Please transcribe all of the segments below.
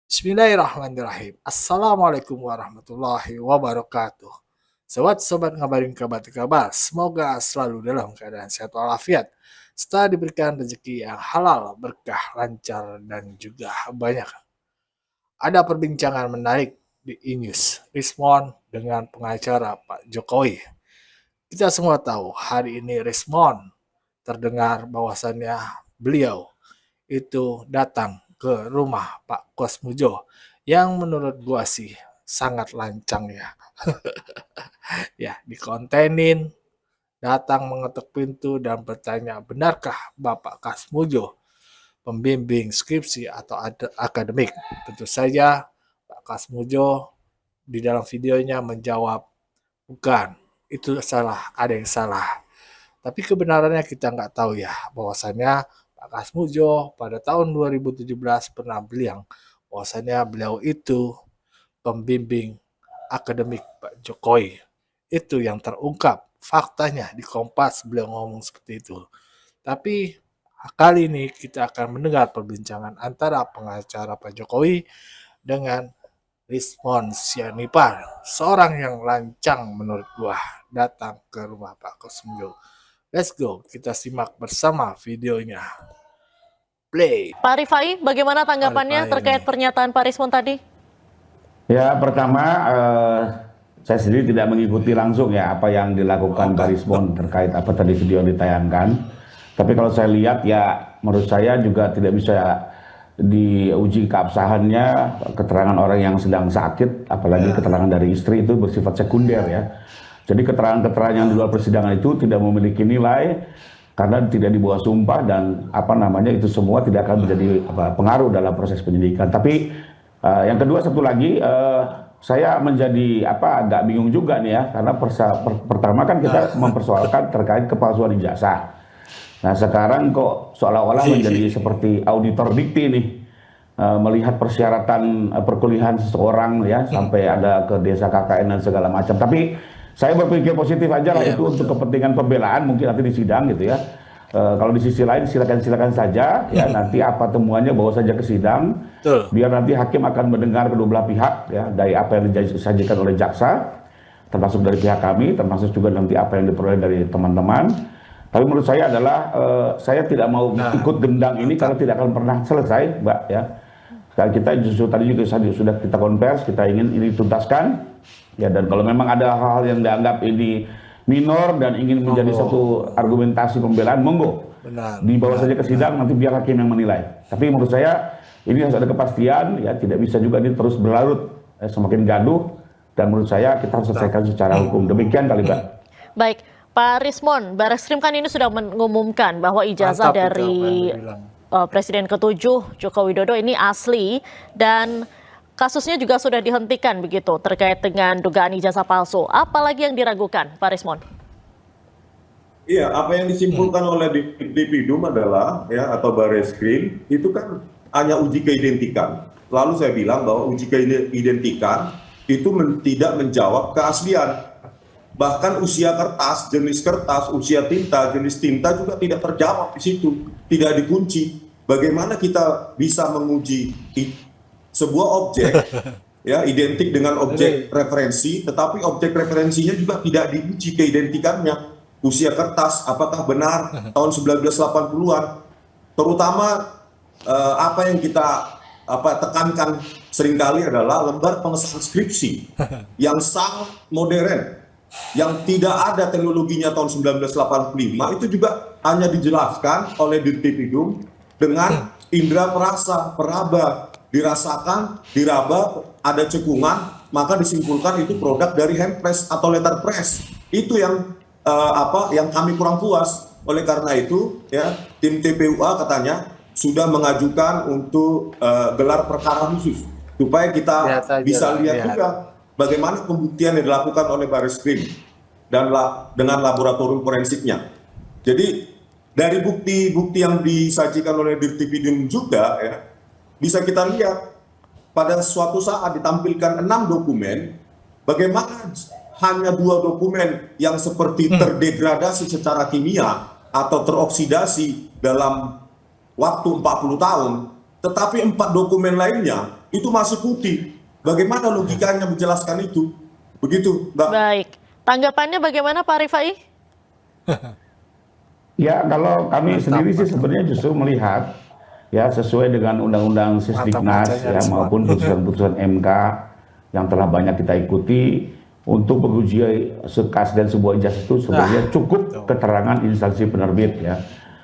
Bismillahirrahmanirrahim. Assalamualaikum warahmatullahi wabarakatuh. Sobat ngabarin kabar, semoga selalu dalam keadaan sehat walafiat, serta diberikan rezeki yang halal, berkah, lancar, dan juga banyak. Ada perbincangan menarik di E-News, Rismon dengan pengacara Pak Jokowi. Kita semua tahu hari ini Rismon terdengar bahwasannya beliau itu datang ke rumah Pak Kosmujo yang menurut gua sih sangat lancang ya. Ya, dikontenin, datang mengetuk pintu dan bertanya, benarkah Bapak Kasmujo pembimbing skripsi atau akademik? Tentu saja Pak Kasmujo di dalam videonya menjawab, bukan, itu salah, ada yang salah. Tapi kebenarannya kita nggak tahu ya, bahwasannya Pak Kasmujo pada tahun 2017 pernah bilang bahwasannya beliau itu pembimbing akademik Pak Jokowi. Itu yang terungkap faktanya di Kompas, beliau ngomong seperti itu. Tapi kali ini kita akan mendengar perbincangan antara pengacara Pak Jokowi dengan Rismon Sianipar, seorang yang lancang menurut gua datang ke rumah Pak Kosmujo. Let's go, kita simak bersama videonya. Play. Pak Rifai, bagaimana tanggapannya terkait pernyataan Pak Rismon tadi? Ya, pertama saya sendiri tidak mengikuti langsung ya apa yang dilakukan Pak Rismon terkait apa tadi video yang ditayangkan. Tapi kalau saya lihat ya menurut saya juga tidak bisa diuji keabsahannya keterangan orang yang sedang sakit, apalagi keterangan dari istri itu bersifat sekunder ya. Jadi keterangan-keterangan yang di luar persidangan itu tidak memiliki nilai karena tidak dibawa sumpah dan apa namanya itu semua tidak akan menjadi pengaruh dalam proses penyidikan. Tapi yang kedua satu lagi saya menjadi agak bingung juga nih ya karena pertama kan kita mempersoalkan terkait kepalsuan ijazah. Nah sekarang kok seolah-olah menjadi seperti auditor dikti nih melihat persyaratan perkuliahan seseorang ya sampai ada ke desa KKN dan segala macam. Tapi saya berpikir positif aja lah itu untuk kepentingan pembelaan mungkin nanti di sidang gitu ya. Kalau di sisi lain silakan saja ya nanti apa temuannya bawa saja ke sidang. Biar nanti hakim akan mendengar kedua belah pihak ya dari apa yang disajikan oleh jaksa termasuk dari pihak kami termasuk juga nanti apa yang diperoleh dari teman-teman. Tapi menurut saya adalah saya tidak mau ikut gendang ini karena tidak akan pernah selesai, Mbak ya. Dan kita justru tadi juga sudah kita konvers, kita ingin ini tuntaskan. Ya, dan kalau memang ada hal-hal yang dianggap ini minor dan ingin menjadi satu argumentasi pembelaan, monggo. Dibawa saja ke sidang, nanti biar hakim yang menilai. Tapi menurut saya ini harus ada kepastian, ya tidak bisa juga ini terus berlarut, semakin gaduh. Dan menurut saya kita harus selesaikan secara hukum. Demikian kali, Mbak. Baik, Pak Rismon, Barreskrim kan ini sudah mengumumkan bahwa ijazah dari Presiden ke-7 Joko Widodo ini asli dan kasusnya juga sudah dihentikan begitu terkait dengan dugaan ijazah palsu. Apalagi yang diragukan, Pak Rismon? Iya, apa yang disimpulkan oleh Dipidum adalah ya atau Barreskrim itu kan hanya uji keidentikan. Lalu saya bilang bahwa uji keidentikan itu tidak menjawab keaslian. Bahkan usia kertas, jenis kertas, usia tinta, jenis tinta juga tidak terjawab di situ, tidak dikunci. Bagaimana kita bisa menguji sebuah objek ya identik dengan objek referensi, tetapi objek referensinya juga tidak diuji keidentikannya. Usia kertas apakah benar tahun 1980-an? Terutama apa yang kita tekankan seringkali adalah lembar pengesahan skripsi yang sangat modern, yang tidak ada teknologinya tahun 1985 itu juga hanya dijelaskan oleh Dirtipidum dengan indera perasa, peraba, dirasakan, diraba, ada cekungan, maka disimpulkan itu produk dari hand press atau letter press. Itu yang yang kami kurang puas. Oleh karena itu ya tim TPUA katanya sudah mengajukan untuk gelar perkara khusus supaya kita bisa lihat juga bagaimana pembuktian yang dilakukan oleh Barreskrim dan dengan laboratorium forensiknya. Jadi dari bukti-bukti yang disajikan oleh Dirtipidum juga ya bisa kita lihat pada suatu saat ditampilkan 6 dokumen, bagaimana hanya 2 dokumen yang seperti terdegradasi secara kimia atau teroksidasi dalam waktu 40 tahun, tetapi 4 dokumen lainnya itu masih putih. Bagaimana logikanya menjelaskan itu? Begitu, Mbak. Baik. Tanggapannya bagaimana Pak Rifai? Ya, kalau kami Mantap, sendiri sih mantap. sebenarnya justru melihat ya sesuai dengan Undang-Undang Sisdiknas bacanya, ya Rizwan. maupun putusan-putusan MK yang telah banyak kita ikuti untuk menguji sekas dan sebuah ijazah itu sebenarnya cukup keterangan instansi penerbit ya.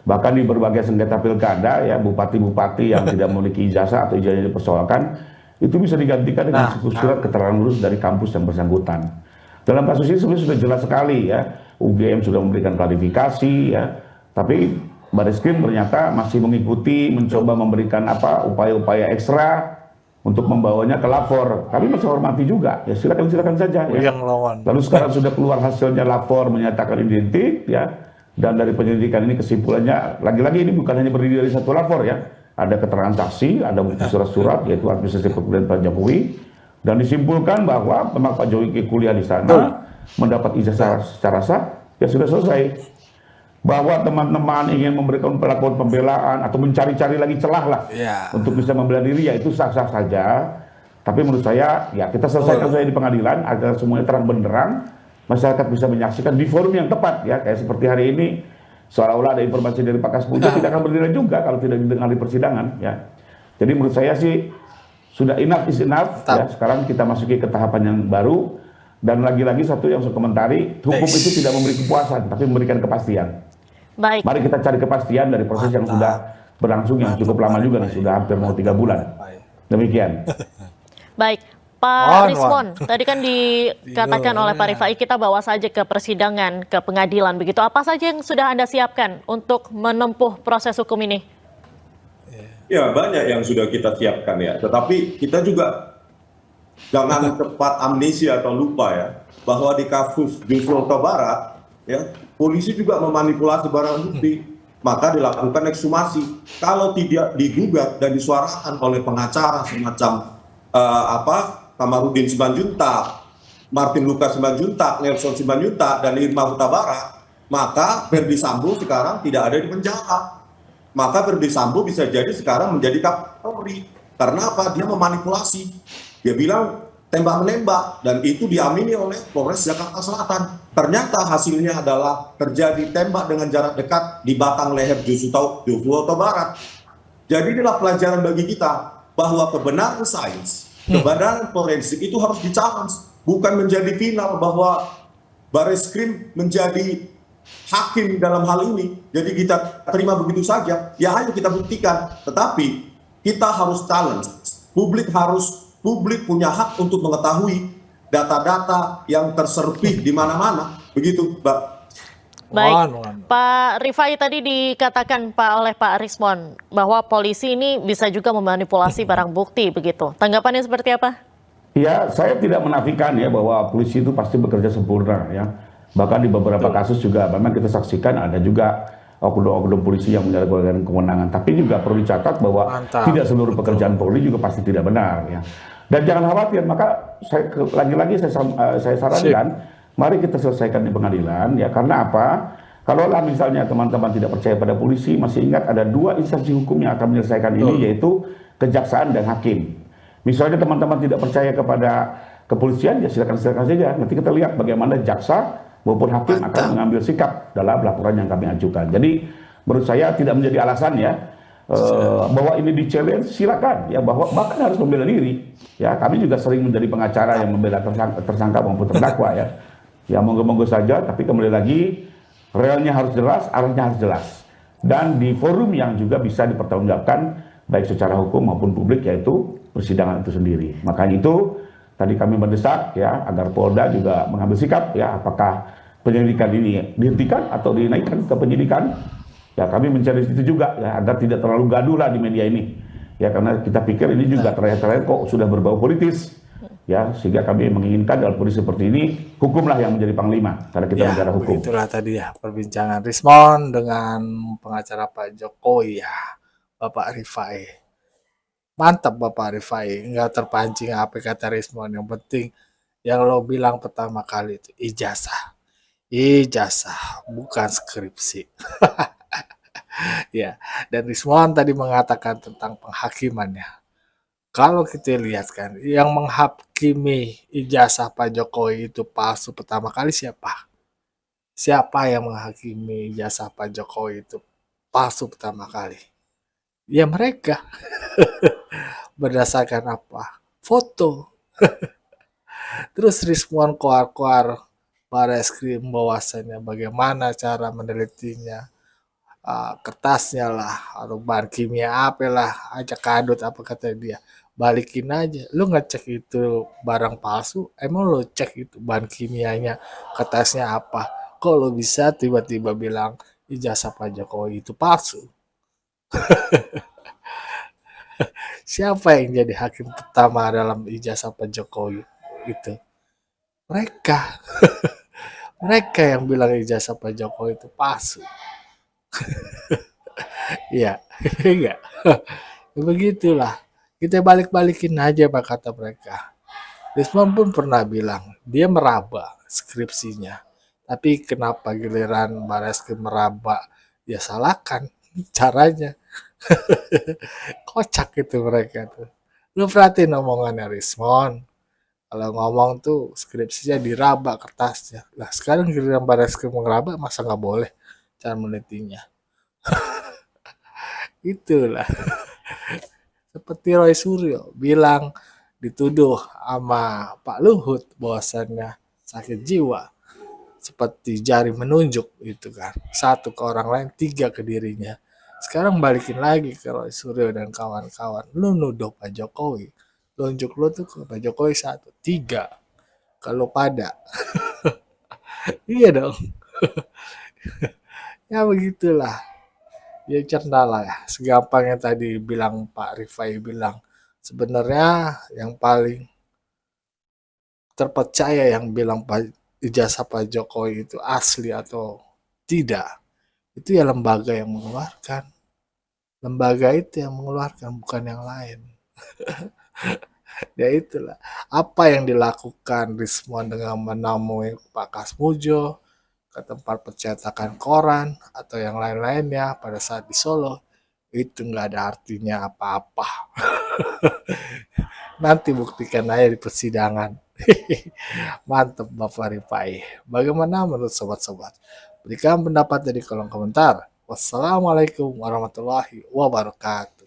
Bahkan di berbagai sengketa pilkada ya bupati-bupati yang tidak memiliki ijazah atau ijazah yang dipersoalkan itu bisa digantikan dengan surat keterangan lulus dari kampus yang bersangkutan. Dalam kasus ini sebenarnya sudah jelas sekali ya, UGM sudah memberikan klarifikasi ya, tapi Bareskrim ternyata masih mengikuti, mencoba memberikan upaya-upaya ekstra untuk membawanya ke lapor. Kami masih hormati juga, ya silakan saja ya. Yang lawan. Lalu sekarang sudah keluar hasilnya lapor menyatakan identik ya, dan dari penyelidikan ini kesimpulannya lagi-lagi ini bukan hanya berdiri dari satu lapor ya, ada keterangan saksi, ada bukti surat-surat yaitu administrasi pemerintahan Pak Jokowi. Dan disimpulkan bahwa memang Pak Jokowi kuliah di sana, mendapat ijazah secara sah, ya sudah selesai. Bahwa teman-teman ingin memberikan perlakuan pembelaan atau mencari-cari lagi celah lah untuk bisa membela diri, ya itu sah-sah saja. Tapi menurut saya, ya kita selesaikan saja di pengadilan agar semuanya terang benderang, masyarakat bisa menyaksikan di forum yang tepat ya, kayak seperti hari ini. Seolah-olah ada informasi dari Pak Kaspuja tidak akan berdiri juga kalau tidak didengar di persidangan ya. Jadi menurut saya sih sudah enough is enough ya. Sekarang kita masuki ke tahapan yang baru, dan lagi-lagi satu yang saya komentari, hukum itu tidak memberi kepuasan tapi memberikan kepastian. Baik. Mari kita cari kepastian dari proses yang sudah berlangsung yang cukup lama juga nih, sudah hampir mau 3 bulan. Demikian. Baik, Pak Rizwan, tadi kan dikatakan oleh Pak Rifai kita bawa saja ke persidangan, ke pengadilan begitu. Apa saja yang sudah Anda siapkan untuk menempuh proses hukum ini? Ya, banyak yang sudah kita siapkan ya. Tetapi kita juga jangan cepat amnesia atau lupa ya, bahwa di kasus Joshua Barat, ya, polisi juga memanipulasi barang bukti. Maka dilakukan ekshumasi. Kalau tidak digugat dan disuarakan oleh pengacara semacam Kamarudin Simanjuntak, Martin Lucas Simanjuntak, Nelson Simanjuntak, dan Irma Huta Barat, maka Ferdy Sambo sekarang tidak ada di penjara. Maka Ferdy Sambo bisa jadi sekarang menjadi Kapolri. Karena apa? Dia memanipulasi. Dia bilang tembak-menembak, dan itu diamini oleh Polres Jakarta Selatan. Ternyata hasilnya adalah terjadi tembak dengan jarak dekat di batang leher Joshua Huta Barat. Jadi inilah pelajaran bagi kita bahwa kebenaran sains, kebenaran forensik itu harus di-challenge, bukan menjadi final bahwa Bareskrim menjadi hakim dalam hal ini. Jadi kita terima begitu saja, ya ayo kita buktikan. Tetapi kita harus challenge. Publik punya hak untuk mengetahui data-data yang terserpih di mana-mana. Begitu, Mbak. Baik, Pak Rifai tadi dikatakan oleh Pak Rizwan bahwa polisi ini bisa juga memanipulasi barang bukti begitu. Tanggapannya seperti apa? Ya, saya tidak menafikan ya bahwa polisi itu pasti bekerja sempurna ya. Bahkan di beberapa kasus juga memang kita saksikan ada juga oknum-oknum polisi yang menyalahgunakan kewenangan. Tapi juga perlu dicatat bahwa tidak seluruh pekerjaan Polri juga pasti tidak benar ya. Dan jangan khawatir, maka lagi-lagi saya sarankan, mari kita selesaikan di pengadilan ya. Karena apa? Kalaulah misalnya teman-teman tidak percaya pada polisi, masih ingat ada 2 instansi hukum yang akan menyelesaikan ini, yaitu kejaksaan dan hakim. Misalnya teman-teman tidak percaya kepada kepolisian, ya silakan saja. Nanti kita lihat bagaimana jaksa maupun hakim akan mengambil sikap dalam laporan yang kami ajukan. Jadi menurut saya tidak menjadi alasan ya bahwa ini di-challenge, silakan ya, bahwa bahkan harus membela diri. Ya, kami juga sering menjadi pengacara yang membela tersangka maupun terdakwa ya. Ya monggo-monggo saja, tapi kembali lagi realnya harus jelas, arahnya harus jelas. Dan di forum yang juga bisa dipertanggungjawabkan baik secara hukum maupun publik, yaitu persidangan itu sendiri. Makanya itu tadi kami mendesak ya agar Polda juga mengambil sikap ya, apakah penyelidikan ini dihentikan atau dinaikkan ke penyidikan. Ya kami mencari itu juga ya, agar tidak terlalu gaduh lah di media ini. Ya karena kita pikir ini juga terakhir-terakhir kok sudah berbau politis. Ya sehingga kami menginginkan dalam kondisi seperti ini hukumlah yang menjadi panglima karena kita negara hukum. Itulah tadi ya perbincangan Rizwan dengan pengacara Pak Jokowi ya, Bapak Rifai. Mantap Bapak Rifai, nggak terpancing apa kata Rizwan. Yang penting yang lo bilang pertama kali itu ijazah bukan skripsi. Ya, dan Rizwan tadi mengatakan tentang penghakimannya. Kalau kita lihat kan, yang menghakimi ijazah Pak Jokowi itu palsu pertama kali siapa? Siapa yang menghakimi ijazah Pak Jokowi itu palsu pertama kali? Ya mereka. Berdasarkan apa? Foto. Terus Rismon koar-koar Bareskrim bahwasannya bagaimana cara menelitinya, kertasnya lah, atau bahan kimia apa lah, ajak kadut apa kata dia, balikin aja. Lu ngecek itu barang palsu, emang lu cek itu bahan kimianya, kertasnya apa? Kok lu bisa tiba-tiba bilang ijazah Pak Jokowi itu palsu? Siapa yang jadi hakim pertama dalam ijazah Pak Jokowi itu? Mereka. Mereka yang bilang ijazah Pak Jokowi itu palsu. Iya, enggak. Begitulah. Kita balik-balikin aja Pak kata mereka. Risman pun pernah bilang dia meraba skripsinya. Tapi kenapa giliran Bareskrim meraba dia salahkan caranya. Kocak itu mereka tuh. Lu perhatiin omongannya Rismon. Kalau ngomong tuh skripsinya diraba kertasnya. Lah sekarang giliran Bareskrim ngeraba masa nggak boleh cara menelitinya. Itulah. Seperti Roy Suryo bilang dituduh sama Pak Luhut bahwasannya sakit jiwa seperti jari menunjuk itu kan, satu ke orang lain, tiga ke dirinya. Sekarang balikin lagi ke Roy Suryo dan kawan-kawan, lu nuduh Pak Jokowi, tunjuk lu tuh ke Pak Jokowi satu, tiga kalau pada. Iya dong. Ya begitulah, ya cerdas lah ya, segampang yang tadi bilang Pak Rifai bilang, sebenarnya yang paling terpercaya yang bilang ijazah Pak Jokowi itu asli atau tidak, itu ya lembaga yang mengeluarkan. Lembaga itu yang mengeluarkan, bukan yang lain. Ya itulah. Apa yang dilakukan Rismon dengan menemui Pak Kasmujo ke tempat percetakan koran atau yang lain-lainnya pada saat di Solo, itu nggak ada artinya apa-apa. Nanti buktikan aja di persidangan. Mantap Bapak Rifai. Bagaimana menurut sobat-sobat? Berikan pendapat di kolom komentar. Wassalamualaikum warahmatullahi wabarakatuh.